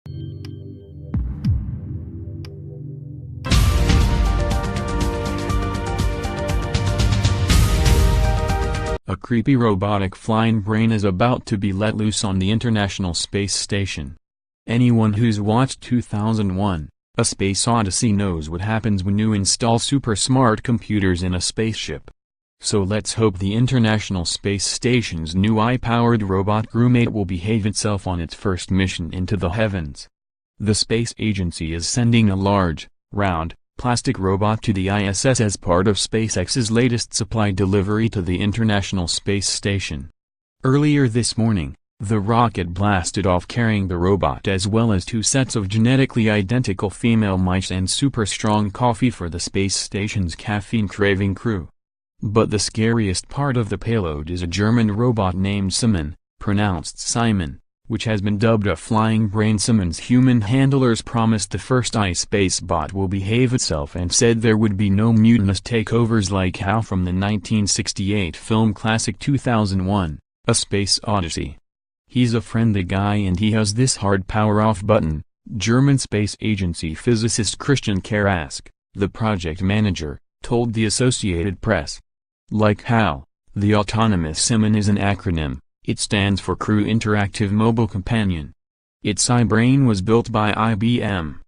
A creepy robotic flying brain is about to be let loose on the International Space Station. Anyone who's watched 2001, A Space Odyssey knows what happens when you install super smart computers in a spaceship. So let's hope the International Space Station's new AI-powered robot crewmate will behave itself on its first mission into the heavens. The space agency is sending a large, round, plastic robot to the ISS as part of SpaceX's latest supply delivery to the International Space Station. Earlier this morning, the rocket blasted off carrying the robot as well as 2 sets of genetically identical female mice and super strong coffee for the space station's caffeine-craving crew. But the scariest part of the payload is a German robot named Simon, pronounced Simon, which has been dubbed a flying brain. Simon's human handlers promised the first iSpace bot will behave itself and said there would be no mutinous takeovers like how from the 1968 film classic 2001, A Space Odyssey. He's a friendly guy and he has this hard power off button, German space agency physicist Christian Karask, the project manager, told the Associated Press. Like how, the autonomous Simon is an acronym. It stands for Crew Interactive Mobile Companion. Its iBrain was built by IBM.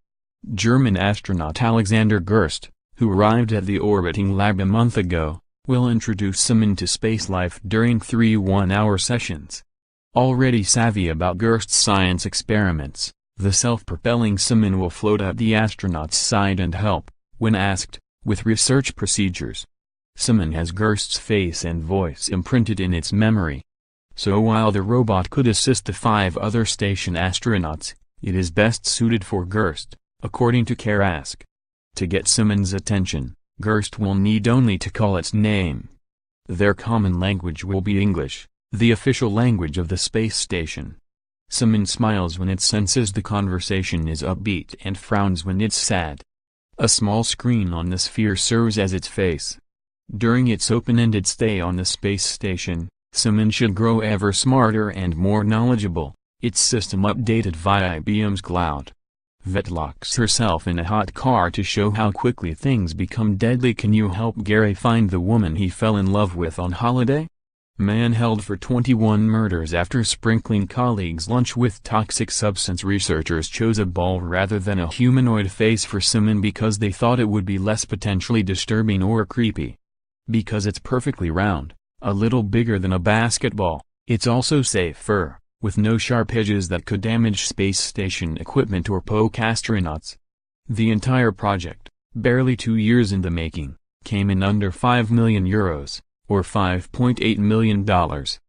German astronaut Alexander Gerst, who arrived at the orbiting lab a month ago, will introduce Simon to space life during 3 one-hour sessions. Already savvy about Gerst's science experiments, the self-propelling Simon will float at the astronaut's side and help, when asked, with research procedures. Simon has Gerst's face and voice imprinted in its memory. So while the robot could assist the 5 other station astronauts, it is best suited for Gerst, according to Karask. To get Simon's attention, Gerst will need only to call its name. Their common language will be English, the official language of the space station. Simon smiles when it senses the conversation is upbeat and frowns when it's sad. A small screen on the sphere serves as its face. During its open-ended stay on the space station, Simon should grow ever smarter and more knowledgeable, its system updated via IBM's cloud. Vet locks herself in a hot car to show how quickly things become deadly. Can you help Gary find the woman he fell in love with on holiday? Man held for 21 murders after sprinkling colleagues' lunch with toxic substance. Researchers chose a ball rather than a humanoid face for Simon because they thought it would be less potentially disturbing or creepy. Because it's perfectly round, a little bigger than a basketball, it's also safer, with no sharp edges that could damage space station equipment or poke astronauts. The entire project, barely 2 years in the making, came in under €5 million, or $5.8 million.